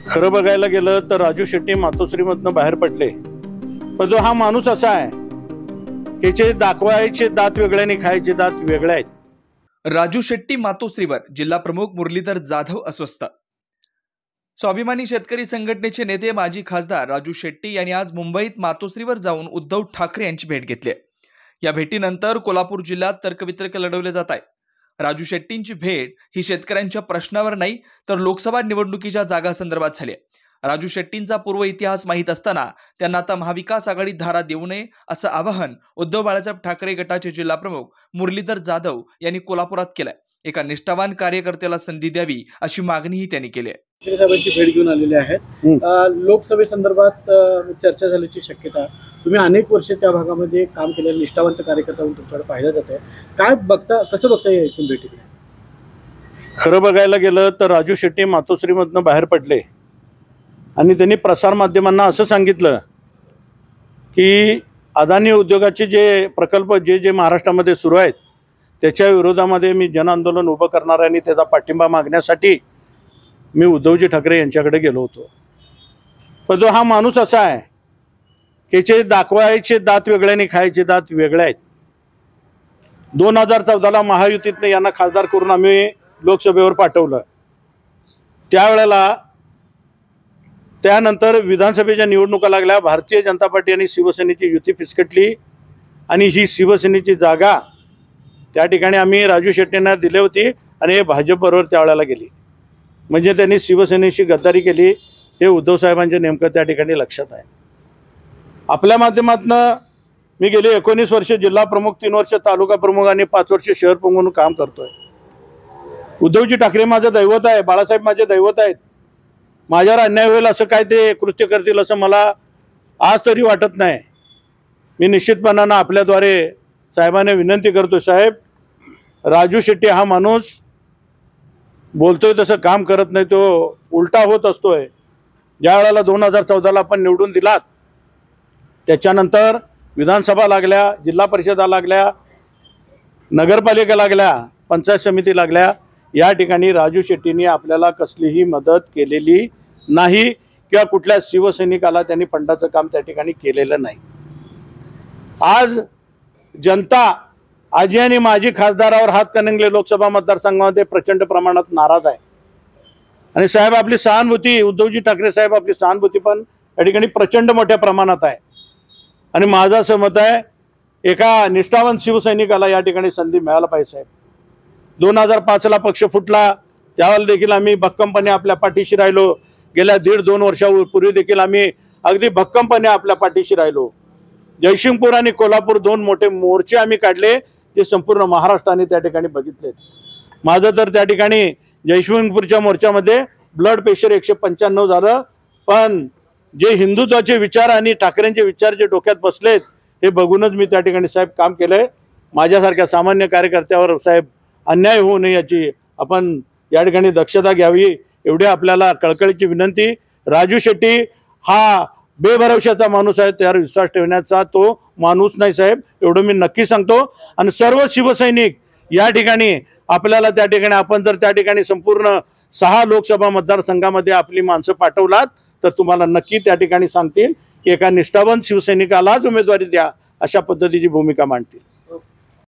खरं बघायला गेलं तर राजू शेट्टी मातोश्रीमधनं बाहेर पडले, पण जो हा माणूस असा आहे की जे दाखवायचे दात वेगळे आणि खायचे दात वेगळे आहेत. राजू शेट्टी मातोश्रीवर जिल्हा प्रमुख मुरलीधर जाधव अस्वस्थ. स्वाभिमानी शेतकरी संघटनेचे नेते माजी खासदार राजू शेट्टी यांनी आज मुंबईत मातोश्रीवर जाऊन उद्धव ठाकरे यांची भेट घेतली. या भेटीनंतर कोल्हापूर जिल्ह्यात तर्कवितर्क लढवले जात आहे. राजू शेट्टींची भेट ही शेतकऱ्यांच्या प्रश्नावर नाही तर लोकसभा निवडणुकीच्या जागांसंदर्भात झाली. राजू शेट्टींचा पूर्व इतिहास माहीत असताना त्यांना आता महाविकास आघाडीत धारा देऊ नये असं आवाहन उद्धव बाळासाहेब ठाकरे गटाचे जिल्हा प्रमुख मुरलीधर जाधव यांनी कोल्हापुरात केलंय. एका निष्ठावान कार्यकर्त्याला संधी द्यावी अशी मागणीही त्यांनी केली आहे. ठाकरे साहेबांची भेट घेऊन आलेले आहेत. लोकसभेसंदर्भात चर्चा झाल्याची शक्यता. तुम्ही अनेक वर्षे त्या भागामध्ये काम केलेलं निष्ठावंत कार्यकर्ता म्हणून तुमच्याकडे पाहिलं जात आहे. काय बघता, कसं बघता येईल भेटीकडे? खरं बघायला गेलं तर राजू शेट्टी मातोश्रीमधनं बाहेर पडले आणि त्यांनी प्रसारमाध्यमांना असं सांगितलं की अदानी उद्योगाचे जे प्रकल्प जे महाराष्ट्रामध्ये सुरू आहेत त्याच्या विरोधामध्ये मी जनआंदोलन उभं करणार आणि त्याचा पाठिंबा मागण्यासाठी मी उद्धवजी ठाकरे यांच्याकडे गेलो होतो. पण जो हा माणूस असा आहे की जे दाखवायचे दात वेगळे आणि खायचे दात वेगळे आहेत. 2014ला महायुतीतनं यांना खासदार करून आम्ही लोकसभेवर पाठवलं. त्यावेळेला त्यानंतर विधानसभेच्या निवडणुका लागल्या. भारतीय जनता पार्टी आणि शिवसेनेची युती फिसकटली आणि ही शिवसेनेची जागा त्या ठिकाणी आम्ही राजू शेट्टींना दिली होती आणि हे भाजपबरोबर त्यावेळेला गेली. म्हणजे त्यांनी शिवसेनेशी गद्दारी केली हे उद्धव साहेबांच्या नेमकं त्या ठिकाणी लक्षात आहे. आपल्या माध्यमातून मी गेली 19 वर्ष जिल्हा प्रमुख, 3 वर्ष तालुका प्रमुख आणि 5 वर्ष शहर प्रमुख म्हणून काम करतोय. उद्धवजी ठाकरे माझं दैवत आहे, बाळासाहेब माझे दैवत आहेत. माझ्यावर अन्याय होईल असं काय ते कृत्य करतील असं मला आज तरी वाटत नाही. मी निश्चितपणानं आपल्याद्वारे साहेबांना विनंती करतो, साहेब राजू शेट्टी हा माणूस बोलतोय तसं काम करत नाही, तो उलटा होत असतोय. ज्या वेळेला 2014ला आपण निवडून दिलात त्याच्यानंतर विधानसभा लागल्या, जिल्हा परिषदा लागल्या, नगरपालिका लागल्या, पंचायत समिती लागल्या. या ठिकाणी राजू शेट्टींनी आपल्याला कसलीही मदत केलेली नाही किंवा कुठल्या शिवसैनिकाला त्यांनी फंडाचं काम त्या ठिकाणी केलेलं नाही. आज जनता आजी आणि माजी खासदारावर हातकणंगले लोकसभा मतदारसंघामध्ये प्रचंड प्रमाणात नाराज आहे. आणि साहेब आपली सहानुभूती, उद्धवजी ठाकरे साहेब आपली सहानुभूती पण या ठिकाणी प्रचंड मोठ्या प्रमाणात आहे. आणि माझं असं मत आहे एका निष्ठावंत शिवसैनिकाला या ठिकाणी संधी मिळायला पाहिजे. साहेब 2005ला पक्ष फुटला त्यावेळेला देखील आम्ही भक्कमपणे आपल्या पाठीशी राहिलो. गेल्या 1.5-2 वर्षापूर्वी देखील आम्ही अगदी भक्कमपणे आपल्या पाठीशी राहिलो. जयसिंगपूर आणि कोल्हापूर 2 मोठे मोर्चे आम्ही काढले जे संपूर्ण महाराष्ट्राने त्या ठिकाणी बघितले. माझं तर त्या ठिकाणी जयसिंगपूरच्या मोर्चामध्ये ब्लड प्रेशर 195 झालं. पण जे हिंदुत्वाचे विचार आणि ठाकरेंचे विचार जे डोक्यात बसलेत हे बघूनच मी त्या ठिकाणी साहेब काम केलंय. माझ्यासारख्या सामान्य कार्यकर्त्यावर साहेब अन्याय होऊ नये याची आपण या ठिकाणी दक्षता घ्यावी एवढी आपल्याला कळकळीची विनंती. राजू शेट्टी हा बेभरवशाचा माणूस आहे, त्यावर विश्वास ठेवण्याचा तो माणूस नाही साहेब, एवढं मी नक्की सांगतो. आणि सर्व शिवसैनिक या ठिकाणी आपल्याला त्या ठिकाणी आपण जर त्या ठिकाणी संपूर्ण 6 लोकसभा मतदारसंघामध्ये आपली माणसं पाठवलात तर तुम्हाला नक्की त्या ठिकाणी सांगतील की एका निष्ठावंत शिवसैनिकालाच उमेदवारी द्या अशा पद्धतीची भूमिका मांडतील.